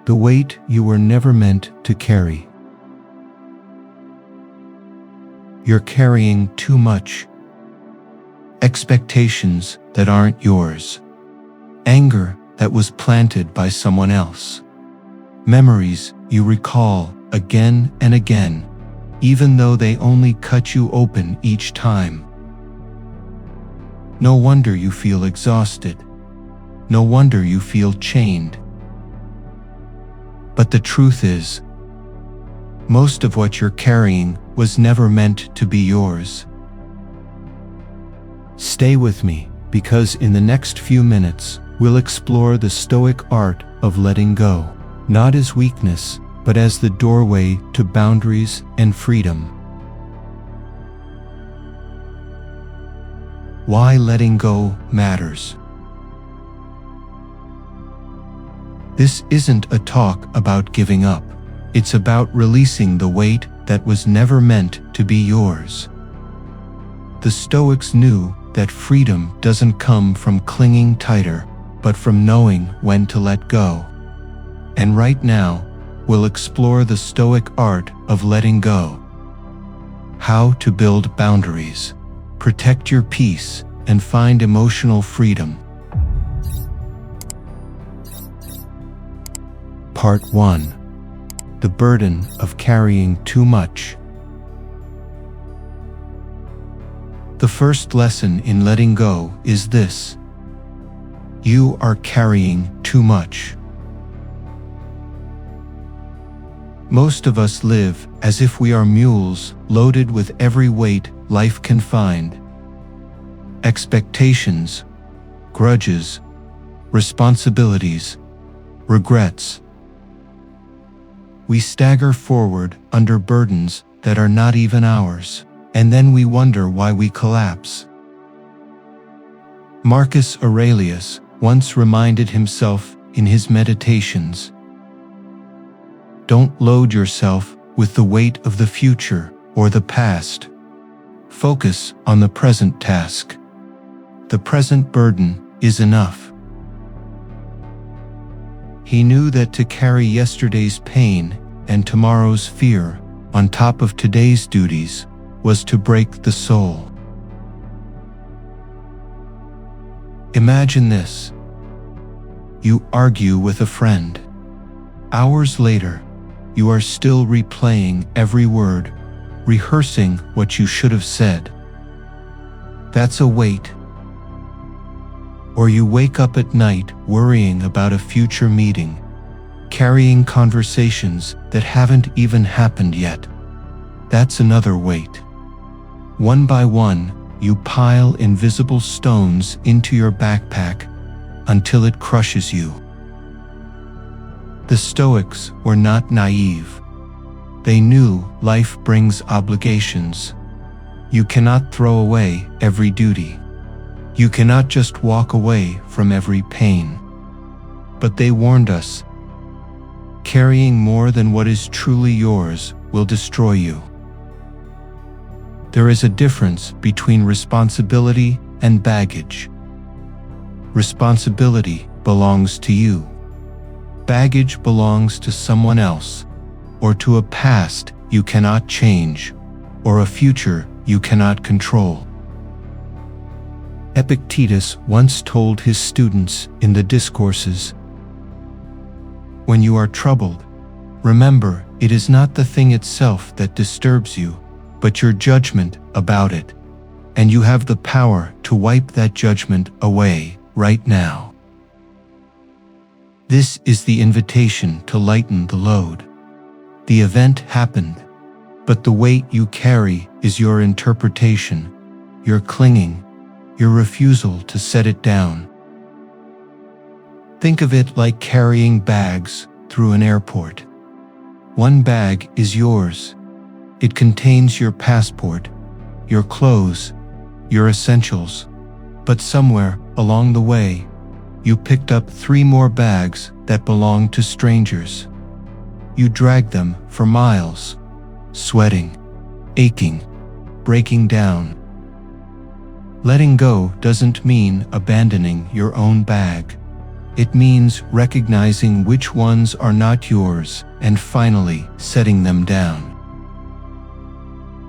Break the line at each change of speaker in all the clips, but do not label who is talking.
the weight you were never meant to carry. You're carrying too much. Expectations that aren't yours. Anger that was planted by someone else. Memories you recall again and again, even though they only cut you open each time. No wonder you feel exhausted. No wonder you feel chained. But the truth is, most of what you're carrying was never meant to be yours. Stay with me, because in the next few minutes, we'll explore the Stoic art of letting go, not as weakness, but as the doorway to boundaries and freedom. Why letting go matters. This isn't a talk about giving up. It's about releasing the weight that was never meant to be yours. The Stoics knew that freedom doesn't come from clinging tighter, but from knowing when to let go. And right now, we'll explore the Stoic art of letting go. How to build boundaries, protect your peace, and find emotional freedom. Part 1. The burden of carrying too much. The first lesson in letting go is this: you are carrying too much. Most of us live as if we are mules loaded with every weight life can find. Expectations, grudges, responsibilities, regrets. We stagger forward under burdens that are not even ours, and then we wonder why we collapse. Marcus Aurelius once reminded himself in his meditations, "Don't load yourself with the weight of the future or the past. Focus on the present task. The present burden is enough." He knew that to carry yesterday's pain and tomorrow's fear on top of today's duties was to break the soul. Imagine this. You argue with a friend. Hours later, you are still replaying every word, rehearsing what you should have said. That's a weight. Or you wake up at night worrying about a future meeting, carrying conversations that haven't even happened yet. That's another weight. One by one, you pile invisible stones into your backpack until it crushes you. The Stoics were not naive. They knew life brings obligations. You cannot throw away every duty. You cannot just walk away from every pain. But they warned us, carrying more than what is truly yours will destroy you. There is a difference between responsibility and baggage. Responsibility belongs to you. Baggage belongs to someone else, or to a past you cannot change, or a future you cannot control. Epictetus once told his students in the Discourses, "When you are troubled, remember it is not the thing itself that disturbs you, but your judgment about it, and you have the power to wipe that judgment away right now." This is the invitation to lighten the load. The event happened, but the weight you carry is your interpretation, your clinging, your refusal to set it down. Think of it like carrying bags through an airport. One bag is yours. It contains your passport, your clothes, your essentials. But somewhere along the way, you picked up 3 more bags that belonged to strangers. You dragged them for miles, sweating, aching, breaking down. Letting go doesn't mean abandoning your own bag. It means recognizing which ones are not yours and finally setting them down.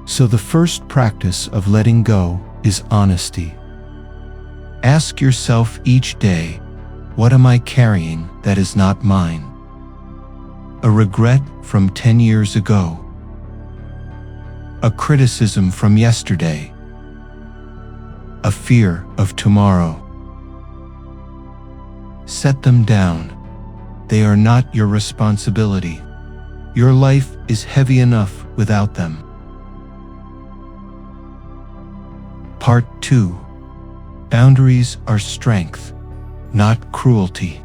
So the first practice of letting go is honesty. Ask yourself each day, what am I carrying that is not mine? A regret from 10 years ago? A criticism from yesterday? A fear of tomorrow? Set them down. They are not your responsibility. Your life is heavy enough without them. Part 2. Boundaries are strength, not cruelty.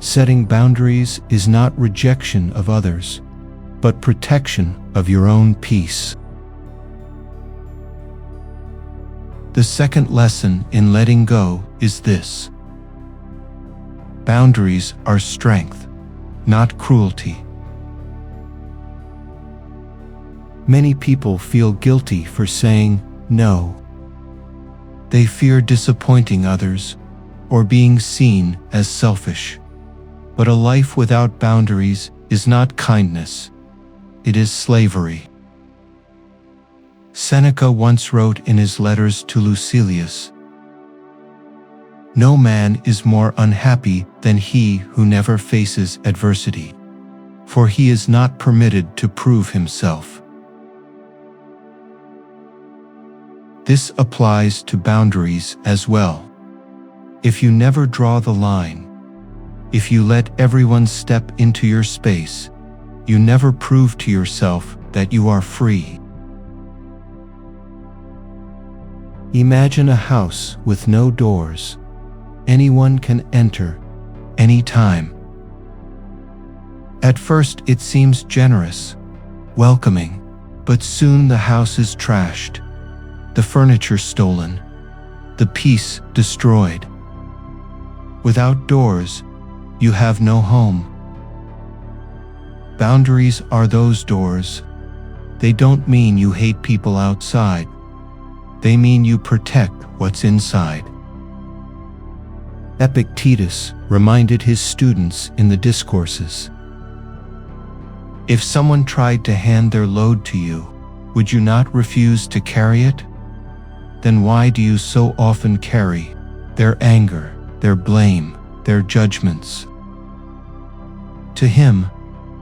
Setting boundaries is not rejection of others, but protection of your own peace. The second lesson in letting go is this: boundaries are strength, not cruelty. Many people feel guilty for saying no. They fear disappointing others or being seen as selfish. But a life without boundaries is not kindness, it is slavery. Seneca once wrote in his letters to Lucilius, "No man is more unhappy than he who never faces adversity, for he is not permitted to prove himself." This applies to boundaries as well. If you never draw the line, if you let everyone step into your space, you never prove to yourself that you are free. Imagine a house with no doors. Anyone can enter, anytime. At first it seems generous, welcoming, but soon the house is trashed, the furniture stolen, the peace destroyed. Without doors, you have no home. Boundaries are those doors. They don't mean you hate people outside. They mean you protect what's inside. Epictetus reminded his students in the Discourses, "If someone tried to hand their load to you, would you not refuse to carry it? Then why do you so often carry their anger, their blame, their judgments?" To him,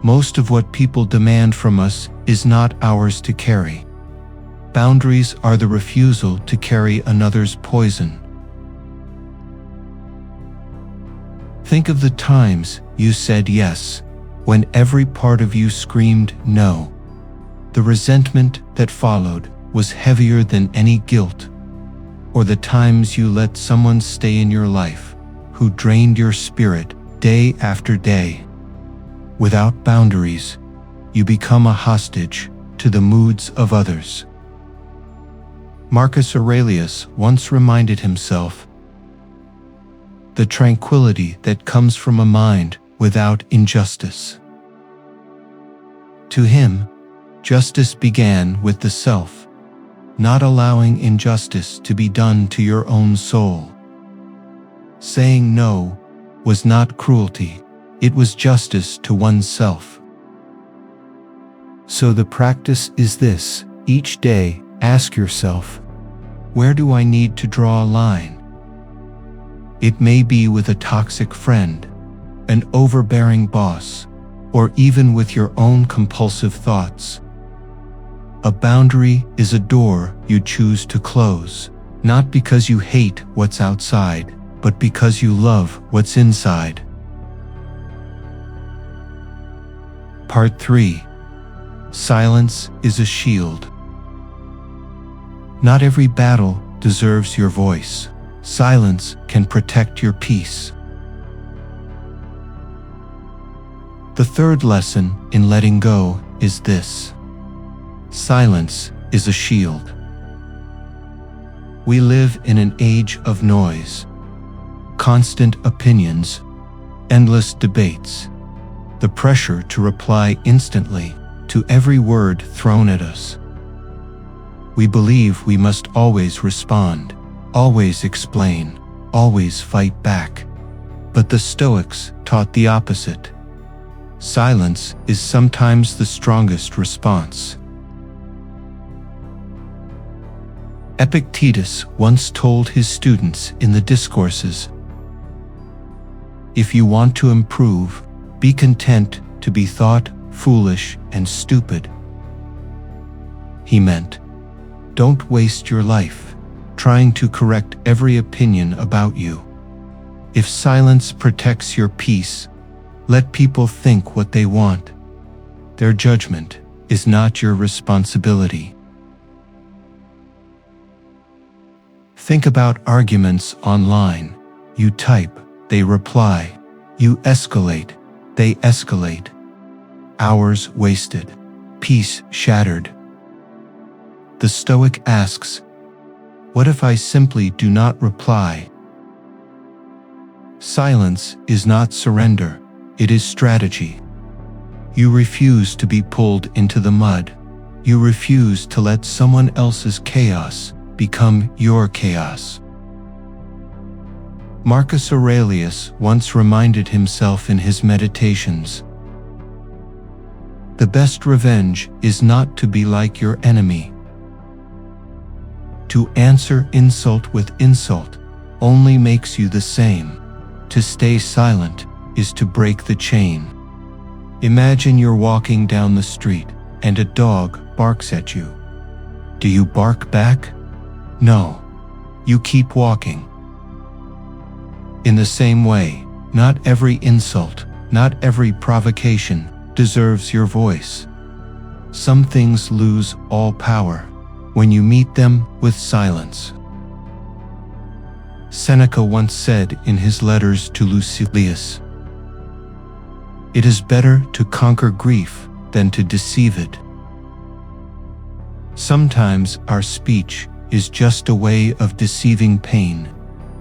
most of what people demand from us is not ours to carry. Boundaries are the refusal to carry another's poison. Think of the times you said yes, when every part of you screamed no. The resentment that followed was heavier than any guilt. Or the times you let someone stay in your life who drained your spirit day after day. Without boundaries, you become a hostage to the moods of others. Marcus Aurelius once reminded himself, "The tranquility that comes from a mind without injustice." To him, justice began with the self, not allowing injustice to be done to your own soul. Saying no was not cruelty, it was justice to oneself. So the practice is this: each day, ask yourself, where do I need to draw a line? It may be with a toxic friend, an overbearing boss, or even with your own compulsive thoughts. A boundary is a door you choose to close, not because you hate what's outside, but because you love what's inside. Part 3. Silence is a shield. Not every battle deserves your voice. Silence can protect your peace. The third lesson in letting go is this: silence is a shield. We live in an age of noise, constant opinions, endless debates, the pressure to reply instantly to every word thrown at us. We believe we must always respond, always explain, always fight back. But the Stoics taught the opposite. Silence is sometimes the strongest response. Epictetus once told his students in the Discourses, "If you want to improve, be content to be thought foolish and stupid." He meant, don't waste your life trying to correct every opinion about you. If silence protects your peace, let people think what they want. Their judgment is not your responsibility. Think about arguments online. You type, they reply. You escalate, they escalate. Hours wasted, peace shattered. The Stoic asks, what if I simply do not reply? Silence is not surrender, it is strategy. You refuse to be pulled into the mud. You refuse to let someone else's chaos become your chaos. Marcus Aurelius once reminded himself in his meditations, the best revenge is not to be like your enemy. To answer insult with insult only makes you the same. To stay silent is to break the chain. Imagine you're walking down the street and a dog barks at you. Do you bark back? No. You keep walking. In the same way, not every insult, not every provocation deserves your voice. Some things lose all power when you meet them with silence. Seneca once said in his letters to Lucilius, "It is better to conquer grief than to deceive it." Sometimes our speech is just a way of deceiving pain,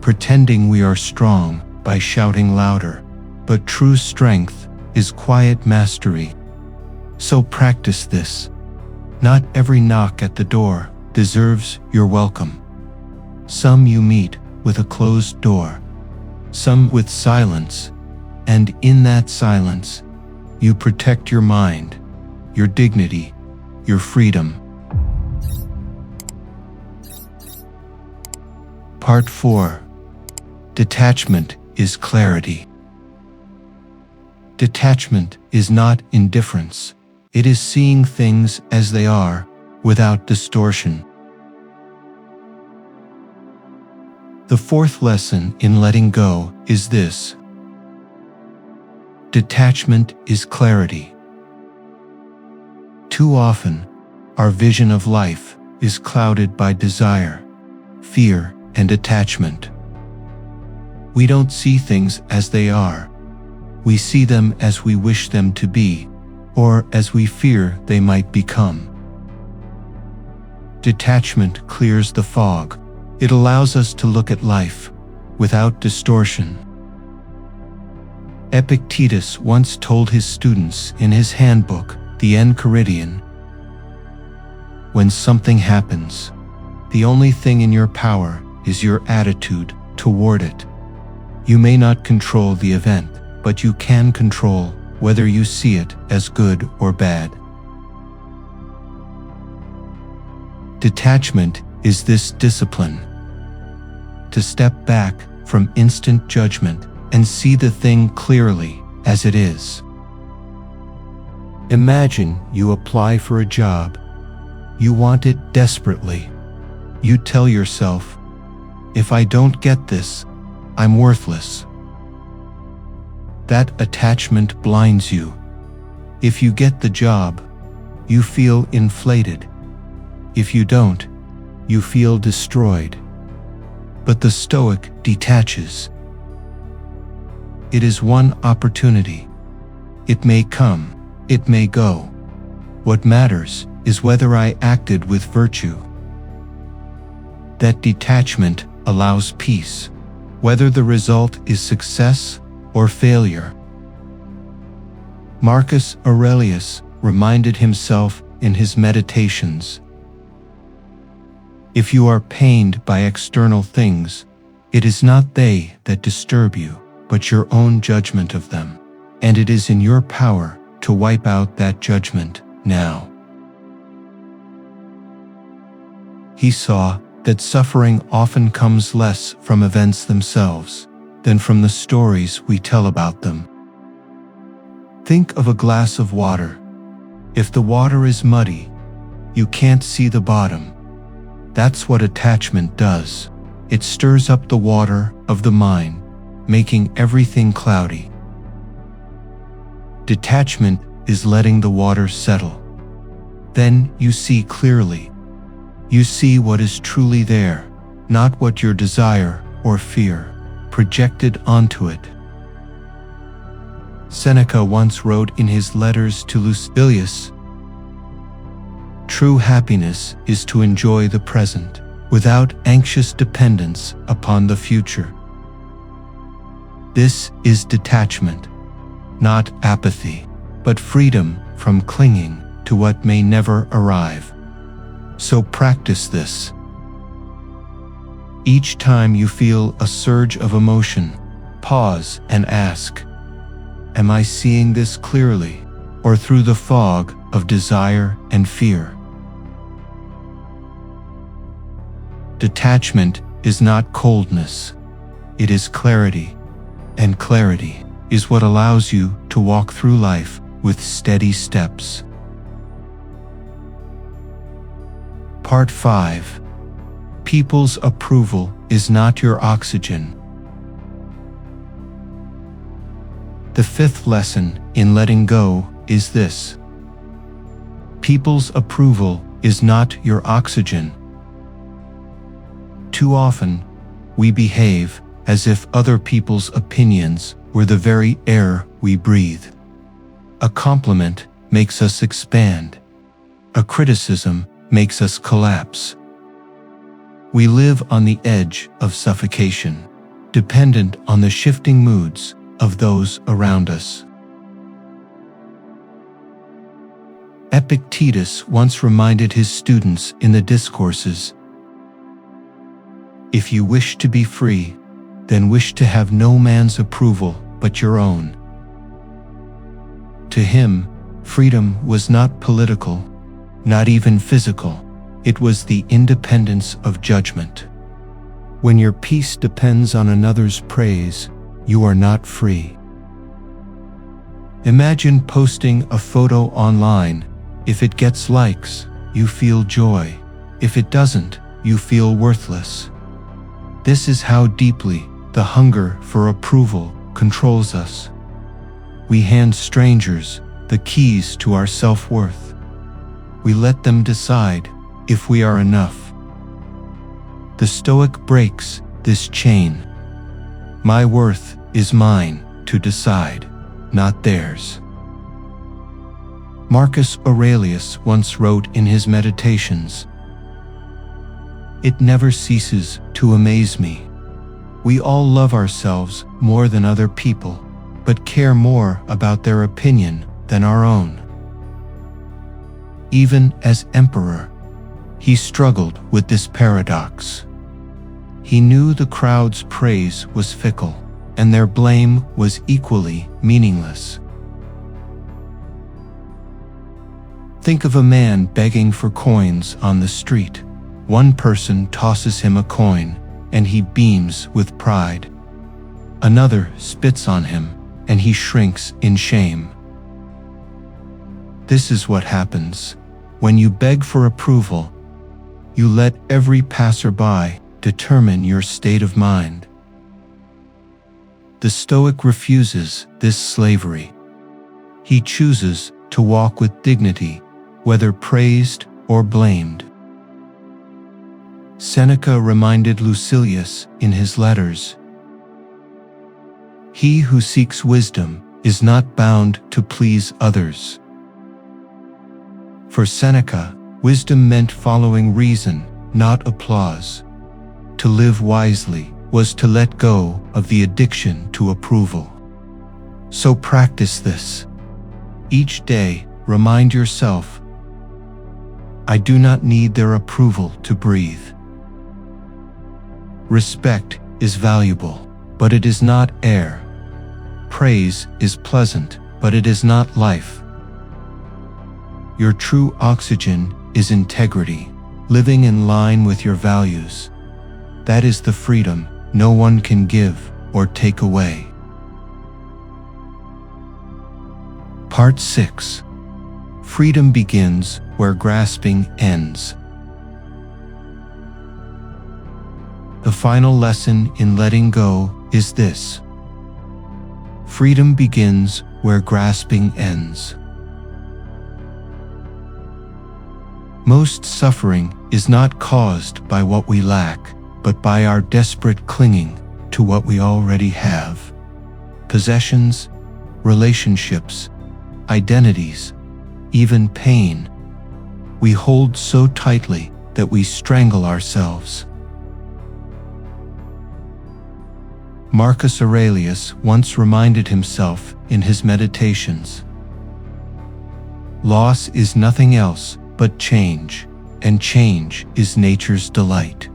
pretending we are strong by shouting louder, but true strength is quiet mastery. So practice this. Not every knock at the door deserves your welcome. Some you meet with a closed door, some with silence, and in that silence, you protect your mind, your dignity, your freedom. Part 4. Detachment is clarity. Detachment is not indifference. It is seeing things as they are, without distortion. The fourth lesson in letting go is this: detachment is clarity. Too often, our vision of life is clouded by desire, fear, and attachment. We don't see things as they are. We see them as we wish them to be, or as we fear they might become. Detachment clears the fog. It allows us to look at life without distortion. Epictetus once told his students in his handbook, the Enchiridion, when something happens, the only thing in your power is your attitude toward it. You may not control the event, but you can control whether you see it as good or bad. Detachment is this discipline: to step back from instant judgment and see the thing clearly as it is. Imagine you apply for a job. You want it desperately. You tell yourself, if I don't get this, I'm worthless. That attachment blinds you. If you get the job, you feel inflated. If you don't, you feel destroyed. But the Stoic detaches. It is one opportunity. It may come, it may go. What matters is whether I acted with virtue. That detachment allows peace, whether the result is success or failure. Marcus Aurelius reminded himself in his meditations, if you are pained by external things, it is not they that disturb you, but your own judgment of them, and it is in your power to wipe out that judgment now. He saw that suffering often comes less from events themselves than from the stories we tell about them. Think of a glass of water. If the water is muddy, you can't see the bottom. That's what attachment does. It stirs up the water of the mind, making everything cloudy. Detachment is letting the water settle. Then you see clearly. You see what is truly there, not what your desire or fear projected onto it. Seneca once wrote in his letters to Lucilius, "True happiness is to enjoy the present, without anxious dependence upon the future." This is detachment, not apathy, but freedom from clinging to what may never arrive. So practice this. Each time you feel a surge of emotion, pause and ask, "Am I seeing this clearly, or through the fog of desire and fear?" Detachment is not coldness, it is clarity, and clarity is what allows you to walk through life with steady steps. Part 5. People's approval is not your oxygen. The fifth lesson in letting go is this: people's approval is not your oxygen. Too often, we behave as if other people's opinions were the very air we breathe. A compliment makes us expand. A criticism makes us collapse. We live on the edge of suffocation, dependent on the shifting moods of those around us. Epictetus once reminded his students in the Discourses, "If you wish to be free, then wish to have no man's approval but your own." To him, freedom was not political, not even physical. It was the independence of judgment. When your peace depends on another's praise, you are not free. Imagine posting a photo online. If it gets likes, you feel joy. If it doesn't, you feel worthless. This is how deeply the hunger for approval controls us. We hand strangers the keys to our self-worth. We let them decide if we are enough. The Stoic breaks this chain. My worth is mine to decide, not theirs. Marcus Aurelius once wrote in his Meditations, "It never ceases to amaze me. We all love ourselves more than other people, but care more about their opinion than our own." Even as emperor, he struggled with this paradox. He knew the crowd's praise was fickle, and their blame was equally meaningless. Think of a man begging for coins on the street. One person tosses him a coin, and he beams with pride. Another spits on him, and he shrinks in shame. This is what happens when you beg for approval. You let every passerby determine your state of mind. The Stoic refuses this slavery. He chooses to walk with dignity, whether praised or blamed. Seneca reminded Lucilius in his letters, "He who seeks wisdom is not bound to please others." For Seneca, wisdom meant following reason, not applause. To live wisely was to let go of the addiction to approval. So practice this. Each day, remind yourself, I do not need their approval to breathe. Respect is valuable, but it is not air. Praise is pleasant, but it is not life. Your true oxygen is integrity, living in line with your values. That is the freedom no one can give or take away. Part 6. Freedom begins where grasping ends. The final lesson in letting go is this: freedom begins where grasping ends. Most suffering is not caused by what we lack, but by our desperate clinging to what we already have. Possessions, relationships, identities, even pain. We hold so tightly that we strangle ourselves. Marcus Aurelius once reminded himself in his meditations, "Loss is nothing else but change, and change is nature's delight."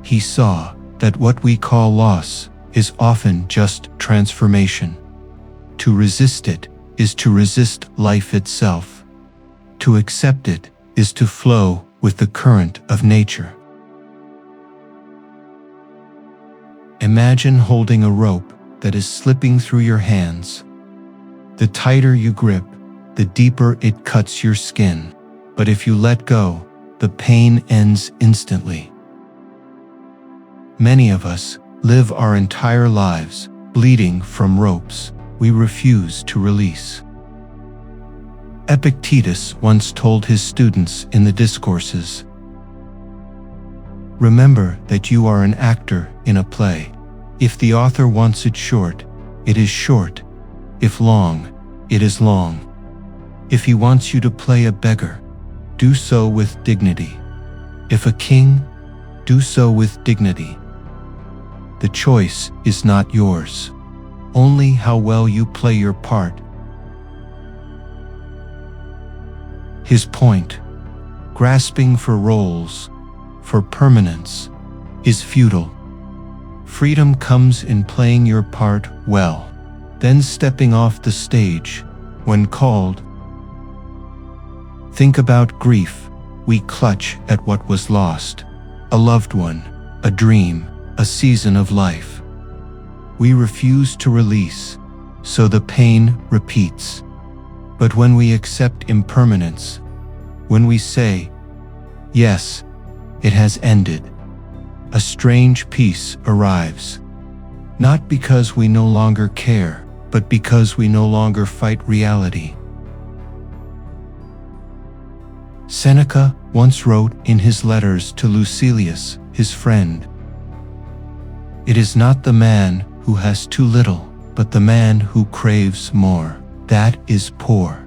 He saw that what we call loss is often just transformation. To resist it is to resist life itself. To accept it is to flow with the current of nature. Imagine holding a rope that is slipping through your hands. The tighter you grip, the deeper it cuts your skin. But if you let go, the pain ends instantly. Many of us live our entire lives bleeding from ropes we refuse to release. Epictetus once told his students in the Discourses, "Remember that you are an actor in a play. If the author wants it short, it is short. If long, it is long. If he wants you to play a beggar, do so with dignity. If a king, do so with dignity. The choice is not yours, only how well you play your part." His point, grasping for roles, for permanence, is futile. Freedom comes in playing your part well, then stepping off the stage when called. Think about grief. We clutch at what was lost, a loved one, a dream, a season of life. We refuse to release, so the pain repeats. But when we accept impermanence, when we say, "Yes, it has ended," a strange peace arrives. Not because we no longer care, but because we no longer fight reality. Seneca once wrote in his letters to Lucilius, his friend, "It is not the man who has too little, but the man who craves more, that is poor."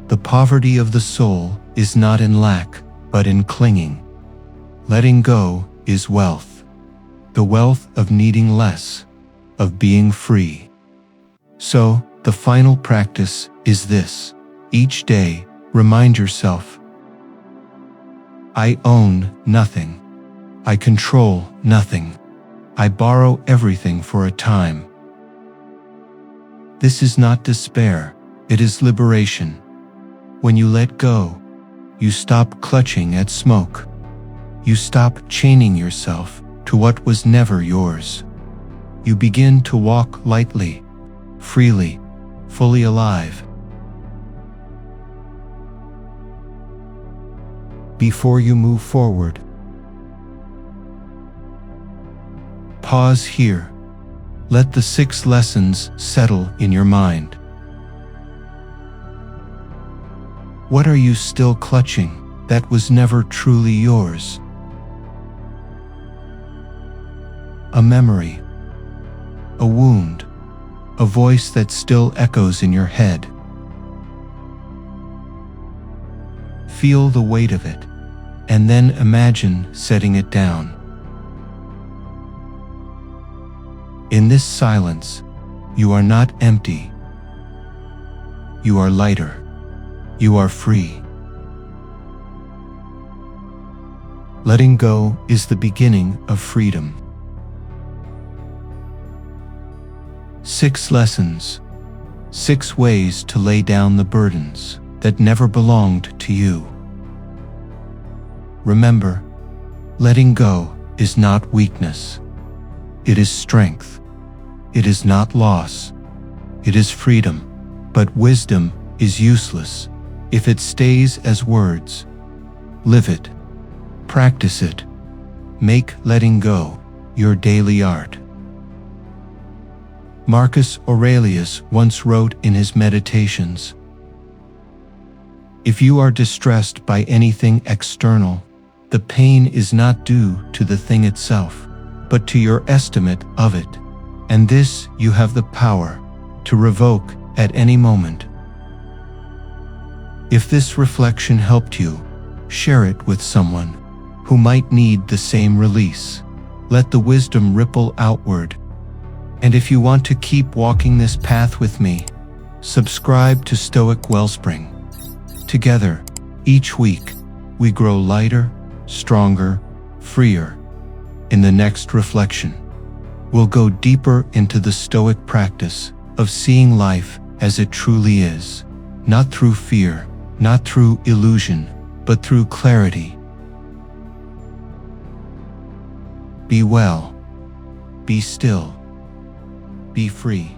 The poverty of the soul is not in lack, but in clinging. Letting go is wealth. The wealth of needing less, of being free. So, the final practice is this. Each day, remind yourself, I own nothing. I control nothing. I borrow everything for a time. This is not despair, it is liberation. When you let go, you stop clutching at smoke. You stop chaining yourself to what was never yours. You begin to walk lightly, freely, fully alive. Before you move forward, pause here. Let the 6 lessons settle in your mind. What are you still clutching that was never truly yours? A memory, a wound, a voice that still echoes in your head. Feel the weight of it, and then imagine setting it down. In this silence, you are not empty. You are lighter. You are free. Letting go is the beginning of freedom. 6 lessons. 6 ways to lay down the burdens that never belonged to you. Remember, letting go is not weakness. It is strength. It is not loss. It is freedom. But wisdom is useless if it stays as words. Live it. Practice it. Make letting go your daily art. Marcus Aurelius once wrote in his Meditations, "If you are distressed by anything external, the pain is not due to the thing itself, but to your estimate of it, and this you have the power to revoke at any moment." If this reflection helped you, share it with someone who might need the same release. Let the wisdom ripple outward. And if you want to keep walking this path with me, subscribe to Stoic-Wellspring. Together, each week, we grow lighter, stronger, freer. In the next reflection, we'll go deeper into the Stoic practice of seeing life as it truly is, not through fear, not through illusion, but through clarity. Be well, be still, be free.